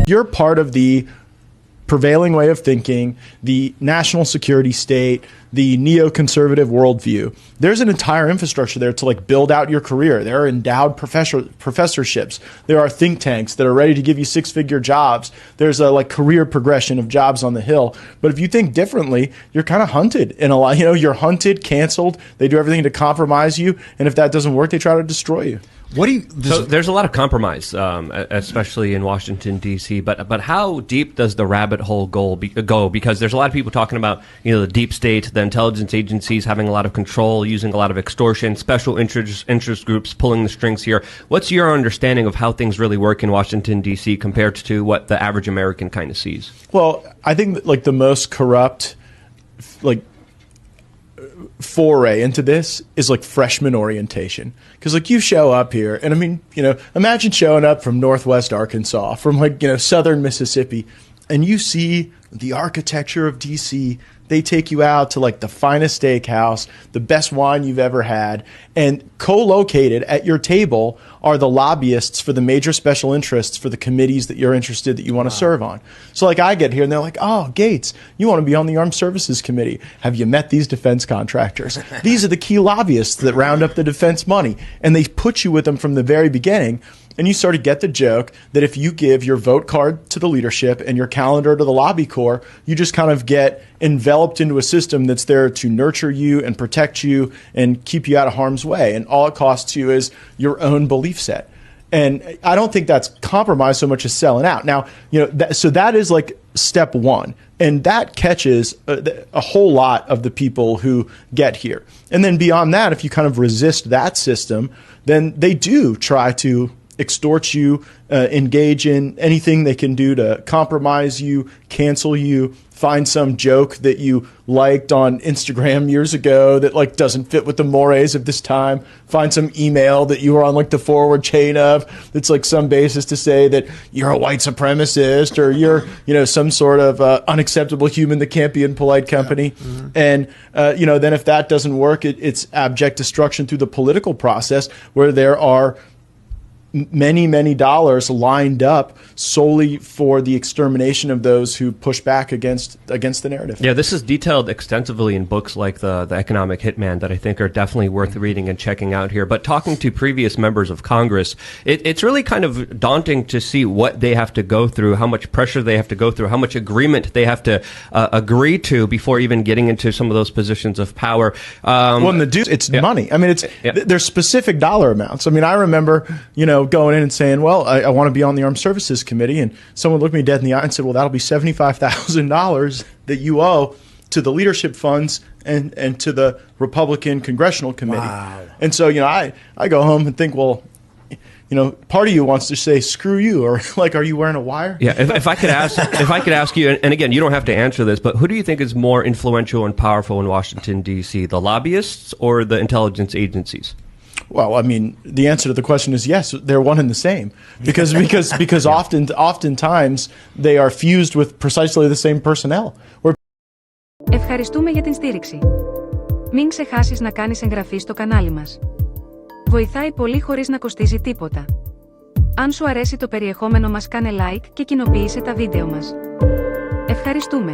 You're part of the prevailing way of thinking, the national security state, the neoconservative worldview. There's an entire infrastructure there to like build out your career. There are endowed professorships. There are think tanks that are ready to give you six-figure jobs. There's a like career progression of jobs on the Hill. But if you think differently, you're kind of hunted in a lot. You know, you're hunted, canceled. They do everything to compromise you, and if that doesn't work, they try to destroy you. What do you? So there's a lot of compromise, especially in Washington D.C. But how deep does the rabbit hole go? Because there's a lot of people talking about the deep state, the intelligence agencies having a lot of control, using a lot of extortion, special interest groups pulling the strings here. What's your understanding of how things really work in Washington D.C. compared to what the average American kind of sees? Well, I think that, like the most corrupt, like foray into this is like freshman orientation, because like you show up here and I mean, imagine showing up from Northwest Arkansas, from like southern Mississippi, and you see the architecture of DC. They take you out to like the finest steakhouse, the best wine you've ever had, and co-located at your table are the lobbyists for the major special interests for the committees that you're interested that you want to serve on. So like I get here and they're like, oh, Gaetz, you want to be on the Armed Services Committee. Have you met these defense contractors? These are the key lobbyists that round up the defense money. And they put you with them from the very beginning. And you sort of get the joke that if you give your vote card to the leadership and your calendar to the lobby corps, you just kind of get enveloped into a system that's there to nurture you and protect you and keep you out of harm's way. And all it costs you is your own belief set. And I don't think that's compromise so much as selling out. Now, so that is like step one. And that catches a whole lot of the people who get here. And then beyond that, if you kind of resist that system, then they do try to extort you, engage in anything they can do to compromise you, cancel you, find some joke that you liked on Instagram years ago that like doesn't fit with the mores of this time, find some email that you were on like the forward chain of that's like some basis to say that you're a white supremacist or you're some sort of unacceptable human that can't be in polite company. Yeah. Mm-hmm. And then if that doesn't work, it's abject destruction through the political process, where there are many dollars lined up solely for the extermination of those who push back against the narrative. Yeah, this is detailed extensively in books like the Economic Hitman that I think are definitely worth reading and checking out here. But talking to previous members of Congress, it's really kind of daunting to see what they have to go through, how much pressure they have to go through, how much agreement they have to agree to before even getting into some of those positions of power. It's money. I mean, there's specific dollar amounts. I mean, I remember, going in and saying, well, I want to be on the Armed Services Committee. And someone looked me dead in the eye and said, well, that'll be $75,000 that you owe to the leadership funds and to the Republican Congressional Committee. Wow. And so, I go home and think, well, part of you wants to say, screw you, or like, are you wearing a wire? Yeah. If I could ask you, and again, you don't have to answer this, but who do you think is more influential and powerful in Washington, D.C., the lobbyists or the intelligence agencies? Well, I mean, the answer to the question is yes, they're one and the same, because oftentimes they are fused with precisely the same personnel. Ευχαριστούμε για την στήριξη. Μην ξεχάσεις να κάνεις εγγραφή στο κανάλι μας. Βοηθάει πολύ χωρίς να κοστίζει τίποτα. Αν σου αρέσει το περιεχόμενο μας, κάνε like και κοινοποίησε τα βίντεο μας. Ευχαριστούμε.